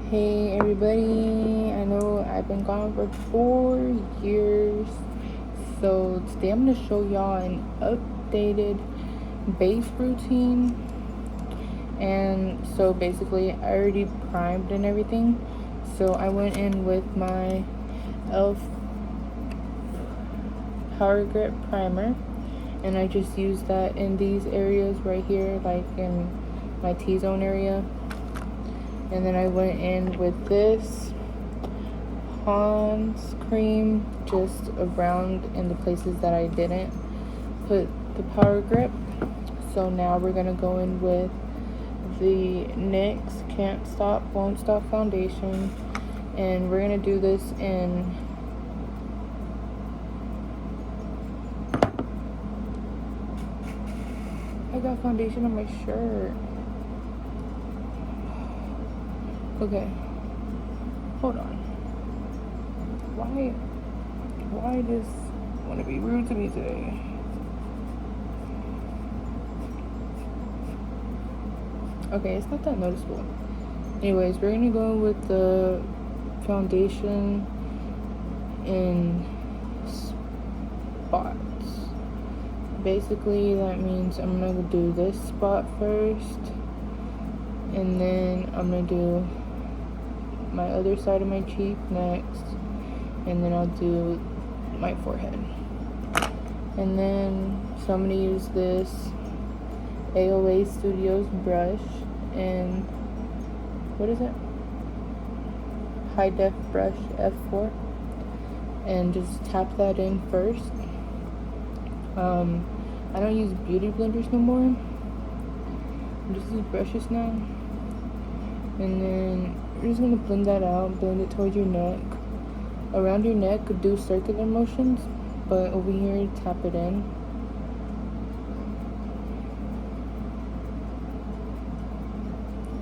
Hey everybody, I know I've been gone for 4 years, so today I'm going to show y'all an updated base routine. And so basically I already primed and everything, so I went in with my e.l.f. Power Grip Primer, and I just used that in these areas right here, like in my T-zone area. And then I went in with this Pond's cream just around in the places that I didn't put the Power Grip. So now we're gonna go in with the NYX Can't Stop Won't Stop foundation, and we're gonna do this in I got foundation on my shirt. Okay, hold on. Why just want to be rude to me today? Okay, it's not that noticeable. Anyways, we're gonna go with the foundation in spots. Basically, that means I'm gonna do this spot first, and then I'm gonna do my other side of my cheek next, and then I'll do my forehead. And then so I'm gonna use this AOA Studios brush, and what is it? High Def brush F4, and just tap that in first. I don't use beauty blenders no more. I just use brushes now. And then you're just gonna blend that out, blend it towards your neck. Around your neck, do circular motions, but over here, tap it in.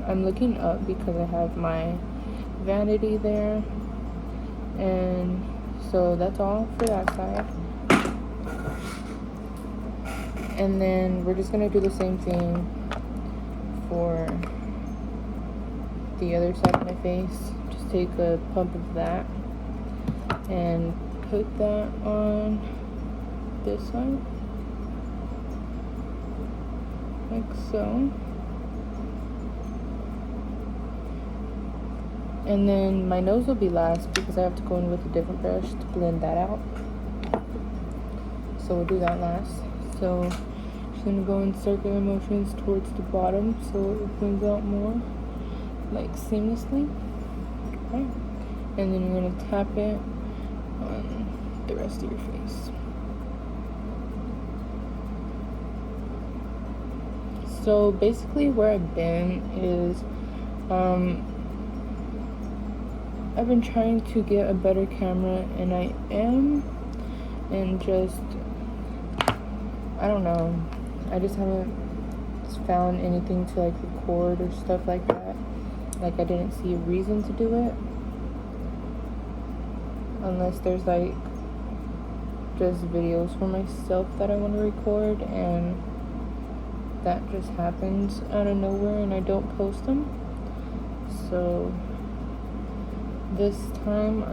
I'm looking up because I have my vanity there. And so that's all for that side. And then we're just gonna do the same thing for the other side of my face. Just take a pump of that and put that on this side, like so. And then my nose will be last because I have to go in with a different brush to blend that out. So we'll do that last. So just gonna go in circular motions towards the bottom so it blends out more, like seamlessly. Okay. And then you're gonna tap it on the rest of your face. So basically where I've been is I've been trying to get a better camera, and I am, and just I don't know, I just haven't found anything to like record or stuff like that. Like I didn't see a reason to do it unless there's like just videos for myself that I want to record, and that just happens out of nowhere and I don't post them. So this time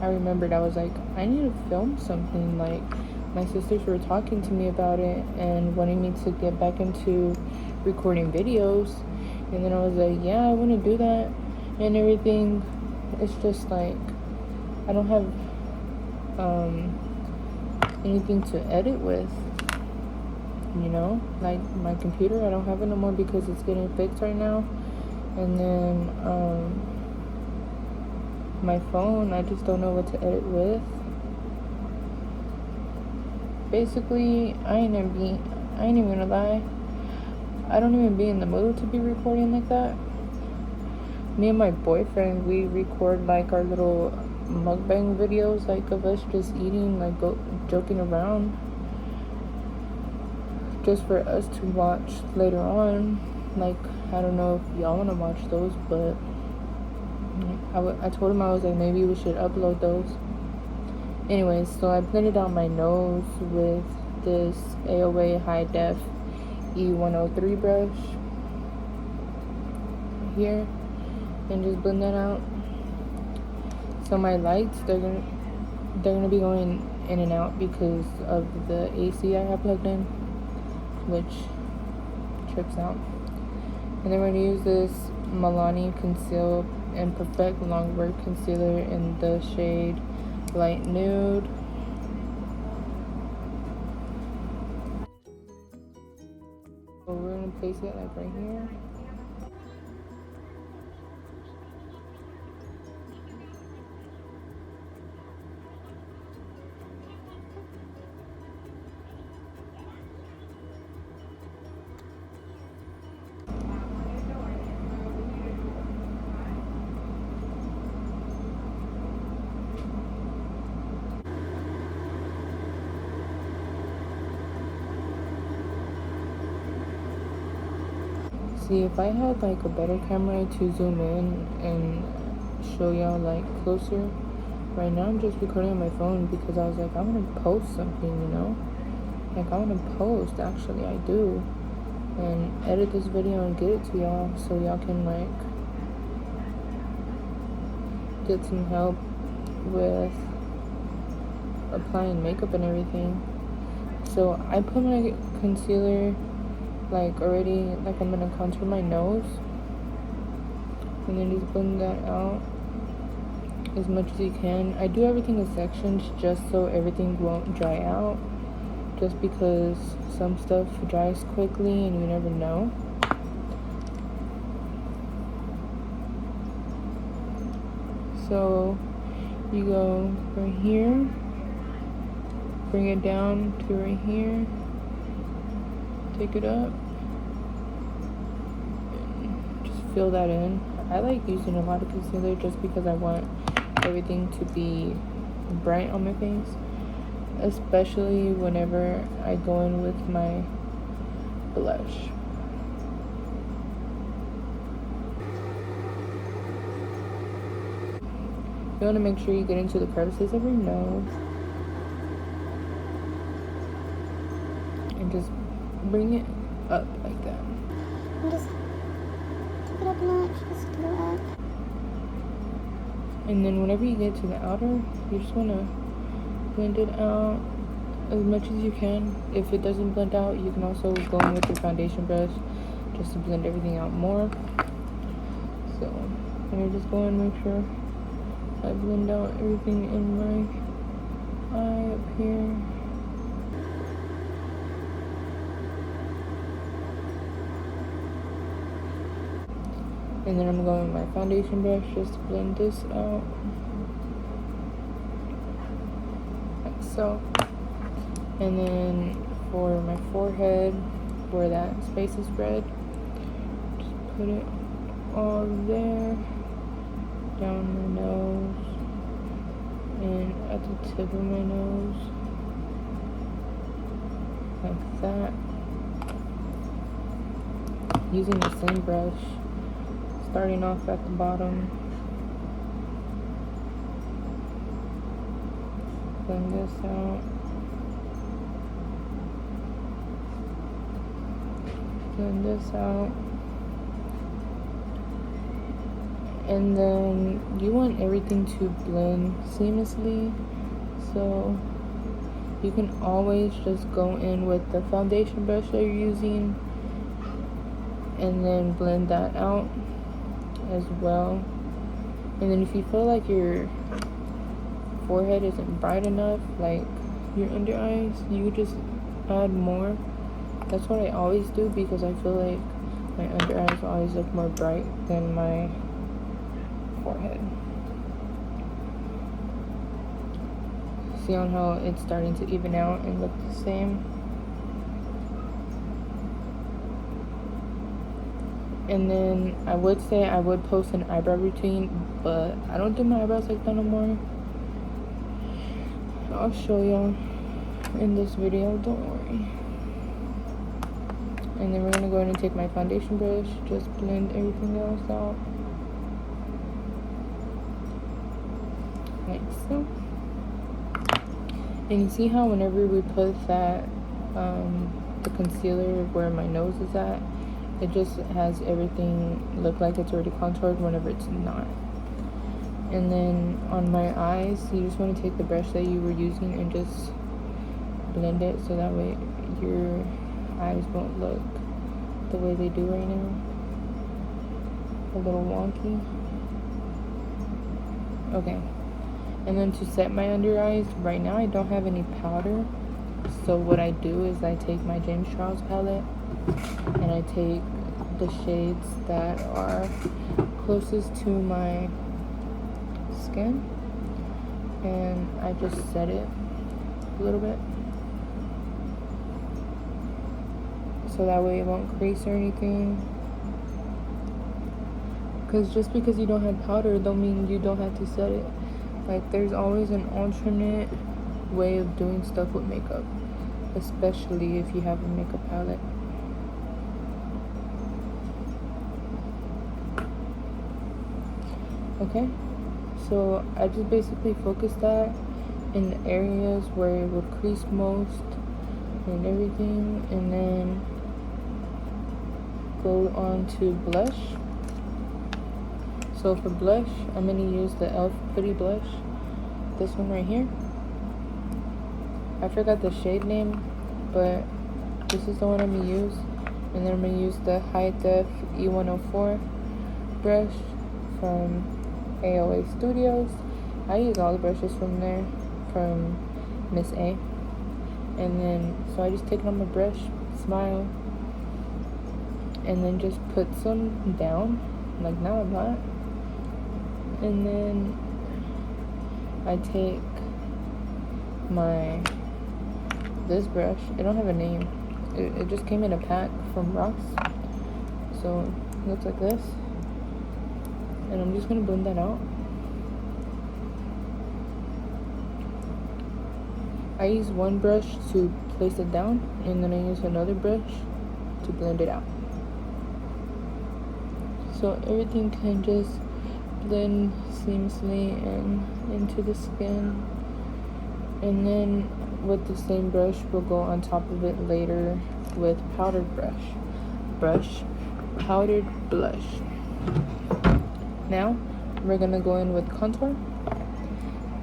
I remembered, I was like, I need to film something. Like my sisters were talking to me about it and wanting me to get back into recording videos, and then I was like, yeah, I want to do that and everything. It's just like I don't have anything to edit with, you know, like my computer, I don't have it no more because it's getting fixed right now. And then my phone, I just don't know what to edit with. Basically, I ain't even gonna lie, I don't even be in the mood to be recording like that. Me and my boyfriend, we record like our little mukbang videos, like of us just eating, like joking around, just for us to watch later on. Like I don't know if y'all want to watch those, but I told him, I was like, maybe we should upload those. Anyways, so I blended out my nose with this AOA High Def E103 brush here. and just blend that out. So my lights, they're gonna be going in and out because of the AC I have plugged in, which trips out. And then we're gonna use this Milani Conceal and Perfect Longwear Concealer in the shade Light Nude. So we're gonna place it like right here. See, if I had like a better camera to zoom in and show y'all like closer, right now I'm just recording on my phone because I was like, I want to post something, you know? Like, I want to post, actually, I do. And edit this video and get it to y'all so y'all can like get some help with applying makeup and everything. So I put my concealer like already, like I'm gonna contour my nose, and then just blend that out as much as you can. I do everything in sections just so everything won't dry out, just because some stuff dries quickly and you never know. So you go right here, bring it down to right here, take it up, and just fill that in. I like using a lot of concealer just because I want everything to be bright on my face, especially whenever I go in with my blush. You want to make sure you get into the crevices of your nose and just bring it up like that. And just take it up a notch, just go up. And then whenever you get to the outer, you just want to blend it out as much as you can. If it doesn't blend out, you can also go in with your foundation brush just to blend everything out more. So I'm gonna just go and make sure I blend out everything in my eye up here. And then I'm going with my foundation brush just to blend this out. Like so. And then for my forehead, where that space is red, just put it all there, down my nose, and at the tip of my nose, like that. Using the same brush, starting off at the bottom, blend this out, blend this out, and then you want everything to blend seamlessly, so you can always just go in with the foundation brush that you're using and then blend that out as well. And then if you feel like your forehead isn't bright enough, like your under eyes, you just add more. That's what I always do because I feel like my under eyes always look more bright than my forehead. See on how it's starting to even out and look the same. And then I would say I would post an eyebrow routine, but I don't do my eyebrows like that no more. I'll show y'all in this video, don't worry. And then we're gonna go ahead and take my foundation brush, just blend everything else out. Like so. And you see how whenever we put that, the concealer where my nose is at, It just has everything look like it's already contoured whenever it's not. And then on my eyes, you just want to take the brush that you were using and just blend it so that way your eyes won't look the way they do right now. A little wonky. Okay. And then to set my under eyes, right now I don't have any powder. So what I do is I take my James Charles palette and I take the shades that are closest to my skin and I just set it a little bit so that way it won't crease or anything. Because just because you don't have powder don't mean you don't have to set it. Like, there's always an alternate way of doing stuff with makeup, especially if you have a makeup palette. Okay, so I just basically focus that in the areas where it would crease most and everything, and then go on to blush. So for blush, I'm going to use the e.l.f. Pretty Blush. This one right here. I forgot the shade name, but this is the one I'm going to use. And then I'm going to use the High Def E104 brush from AOA Studios. I use all the brushes from there, from Miss A. And then, so I just take it on my brush, smile, and then just put some down, like not a lot. And then I take this brush. It don't have a name. It just came in a pack from Ross. So it looks like this. And I'm just gonna blend that out. I use one brush to place it down, and then I use another brush to blend it out. So everything can just blend seamlessly and into the skin. And then with the same brush, we'll go on top of it later with powdered powdered blush. Now we're gonna go in with contour.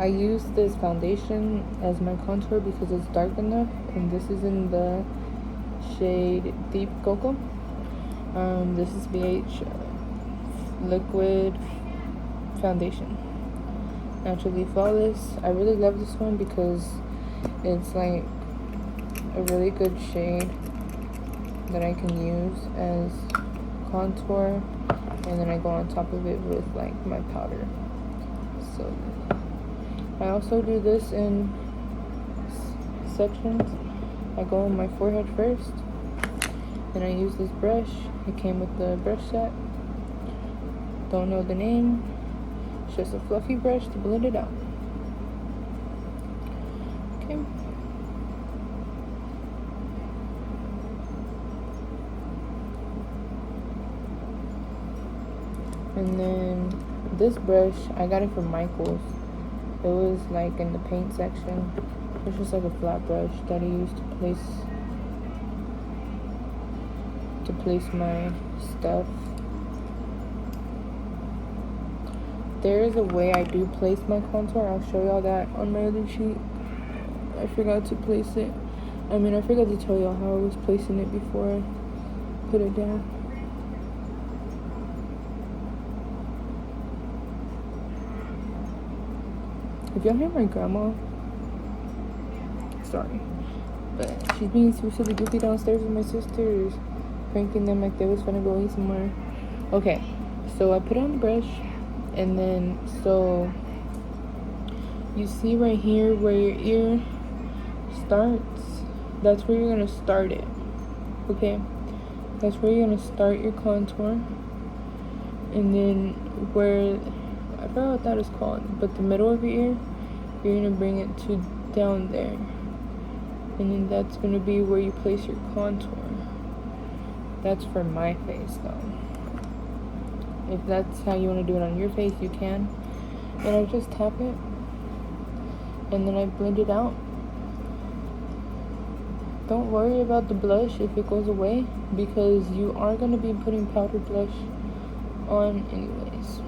I use this foundation as my contour because it's dark enough, and this is in the shade Deep Cocoa. This is BH liquid foundation, Naturally Flawless. I really love this one because it's like a really good shade that I can use as contour, and then I go on top of it with like my powder. So I also do this in sections. I go on my forehead first, and I use this brush. It came with the brush set. Don't know the name. It's just a fluffy brush to blend it out. Okay. And then this brush, I got it from Michaels. It was like in the paint section. It's just like a flat brush that I used to place my stuff. There is a way I do place my contour. I'll show y'all that on my other sheet. I forgot to place it. I forgot to tell y'all how I was placing it before I put it down. If y'all hear my grandma, sorry, but she's being super goofy downstairs with my sisters, pranking them like they was gonna go eat somewhere. Okay, so I put on the brush, and then so you see right here where your ear starts, that's where you're gonna start it. Okay, that's where you're gonna start your contour, and then where, I forgot what that is called, but the middle of your ear, you're gonna bring it to down there, and then that's gonna be where you place your contour. That's for my face though. If that's how you want to do it on your face, you can. And I just tap it, and then I blend it out. don't worry about the blush if it goes away, because you are going to be putting powder blush on anyways.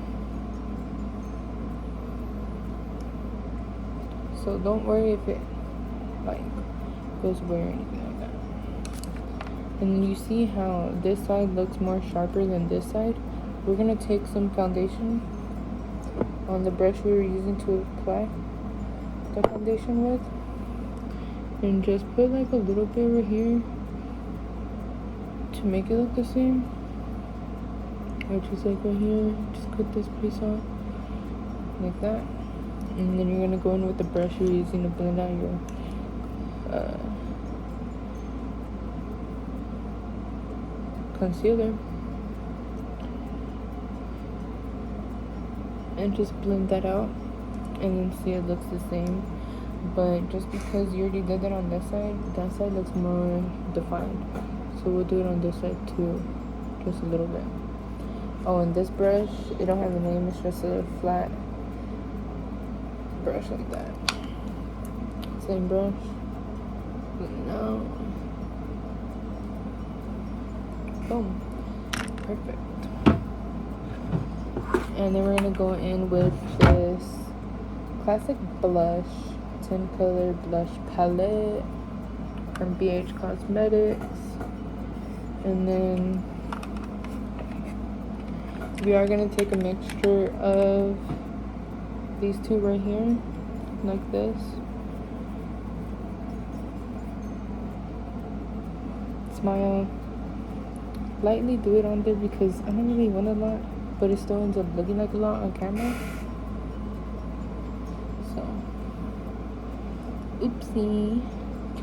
So don't worry if it like goes away or anything like that. And you see how this side looks more sharper than this side? We're going to take some foundation on the brush we were using to apply the foundation with, and just put like a little bit right here to make it look the same, or just like right here, just cut this piece off like that. And then you're gonna go in with the brush you're using to blend out your concealer, and just blend that out, and then see it looks the same. But just because you already did that on this side, that side looks more defined, so we'll do it on this side too, just a little bit. Oh, and this brush, it don't have a name, it's just a flat brush like that. Same brush. No. Boom. Perfect. And then we're gonna go in with this classic blush, 10 color blush palette from BH Cosmetics. And then we are gonna take a mixture of these two right here, like this. Smile. Lightly do it on there because I don't really want a lot, but it still ends up looking like a lot on camera. So, oopsie.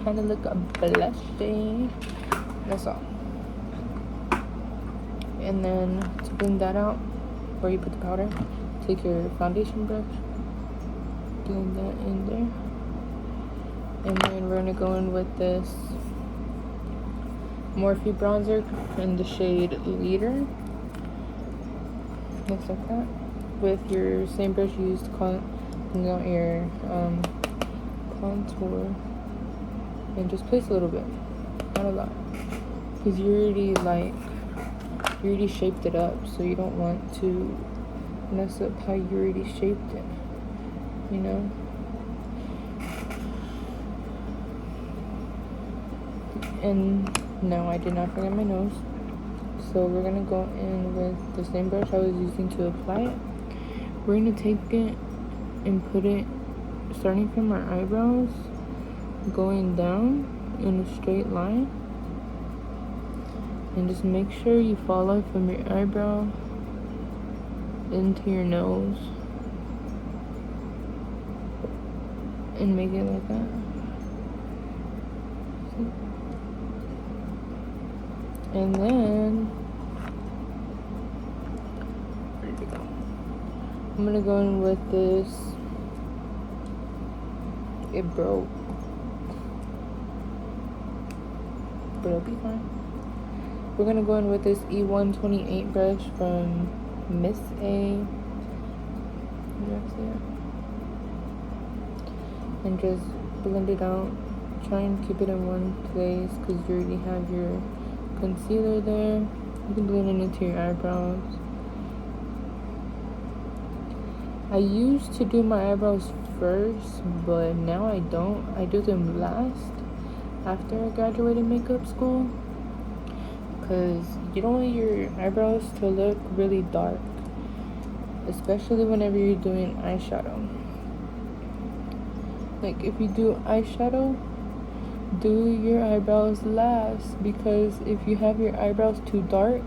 Trying to look blushy. That's all. And then to blend that out, where you put the powder, take your foundation brush, blend that in there. And then we're gonna go in with this Morphe bronzer in the shade Leader. Looks like that. With your same brush you used to blend out your contour. And just place a little bit, not a lot, because you already shaped it up, so you don't want to mess up how you already shaped it, you know. And no, I did not forget my nose, so we're gonna go in with the same brush I was using to apply it. We're gonna take it and put it starting from our eyebrows, going down in a straight line, and just make sure you follow from your eyebrow into your nose and make it like that. And then where did it go? I'm gonna go in with this. It broke, but it'll be fine. We're gonna go in with this E128 brush from Miss A. And just blend it out. Try and keep it in one place because you already have your concealer there. You can blend it into your eyebrows. I used to do my eyebrows first, but now I don't. I do them last after I graduated makeup school, because you don't want your eyebrows to look really dark, especially whenever you're doing eyeshadow. Like if you do eyeshadow, do your eyebrows last, because if you have your eyebrows too dark,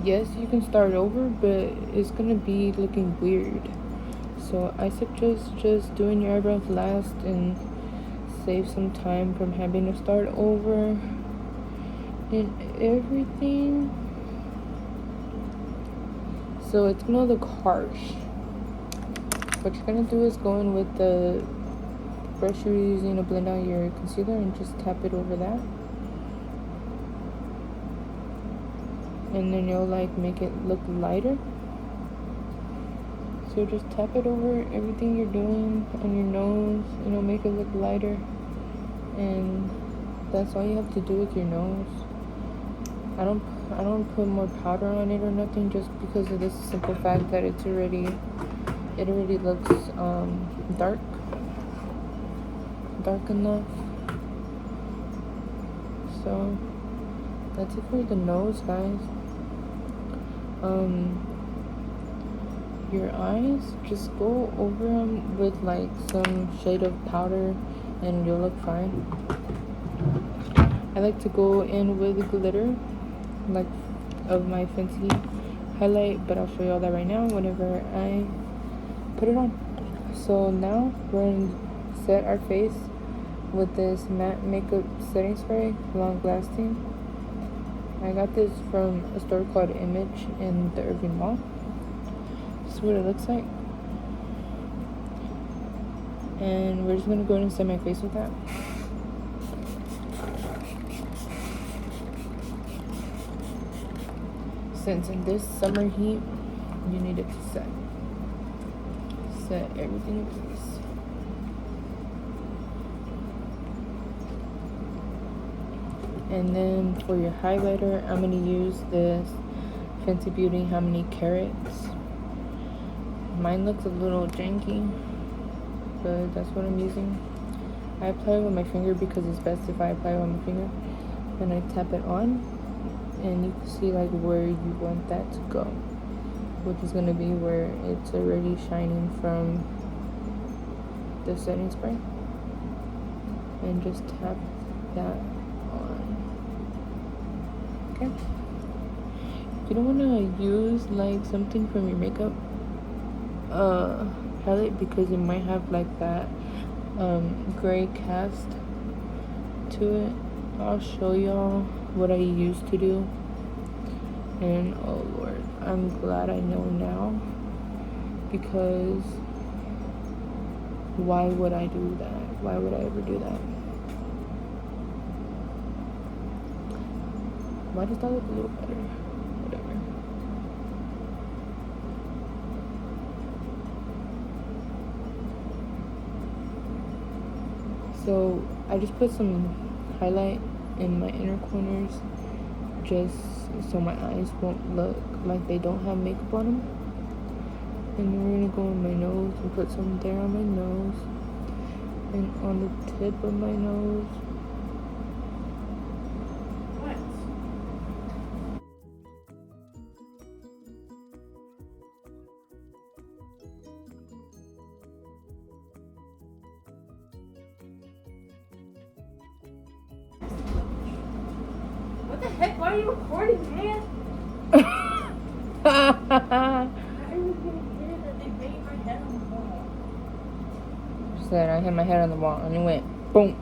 yes, you can start over, but it's gonna be looking weird. So I suggest just doing your eyebrows last and save some time from having to start over and everything. So it's gonna look harsh. What you're gonna do is go in with the brush you're using to blend out your concealer and just tap it over that, and then you'll like make it look lighter. So just tap it over everything you're doing on your nose, and it'll make it look lighter. And that's all you have to do with your nose. I don't put more powder on it or nothing, just because of this simple fact that it already looks dark enough. So that's it for the nose, guys. Your eyes, just go over them with like some shade of powder and you'll look fine. I like to go in with glitter, like of my Fenty highlight, but I'll show you all that right now whenever I put it on. So now we're going to set our face with this matte makeup setting spray, long lasting. I got this from a store called Image in the Irving Mall. This is what it looks like. And we're just going to go ahead and set my face with that. Since in this summer heat, you need it to set everything in place. And then for your highlighter, I'm going to use this Fenty Beauty How Many Carats. Mine looks a little janky, but that's what I'm using. I apply it with my finger because it's best if I apply it with my finger. And I tap it on, and you can see like where you want that to go, which is going to be where it's already shining from the setting spray. And just tap that on. Okay. You don't want to use like something from your makeup palette because it might have like that gray cast to it. I'll show y'all what I used to do, and oh lord, I'm glad I know now, because why would I do that? Why would I ever do that? Why does that look a little better? Whatever. So I just put some highlight in my inner corners, just so my eyes won't look like they don't have makeup on them. And then we're gonna go on my nose and put some there on my nose and on the tip of my nose. What the heck? Why are you recording, man? I was gonna hear that they banged my head on the wall. Said I hit my head on the wall and it went boom.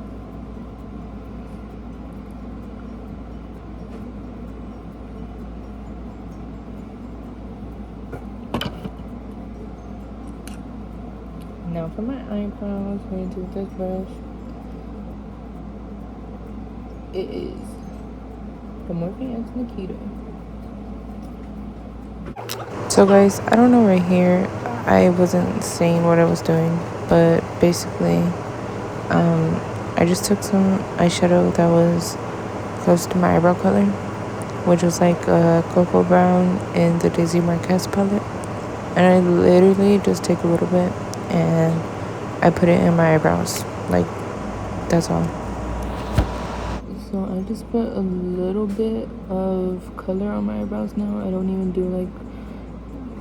Now for my eyebrows, we're going to do this brush. It is the Morphe X Nikita. So guys, I don't know right here, I wasn't saying what I was doing, but basically, I just took some eyeshadow that was close to my eyebrow color, which was like a cocoa brown in the Daisy Marquez palette, and I literally just take a little bit and I put it in my eyebrows, like that's all. So I just put a little bit of color on my eyebrows now. I don't even do like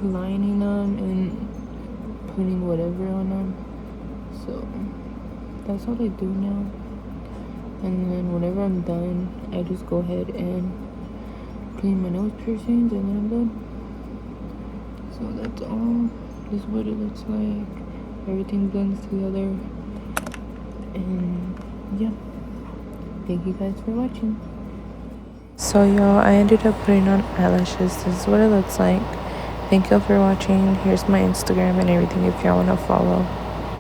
lining them and putting whatever on them. So that's all I do now. And then whenever I'm done, I just go ahead and clean my nose piercings, and then I'm done. So that's all. This is what it looks like. Everything blends together. And yeah. Thank you guys for watching. So y'all, I ended up putting on eyelashes. This is what it looks like. Thank y'all for watching. Here's my Instagram and everything if y'all want to follow.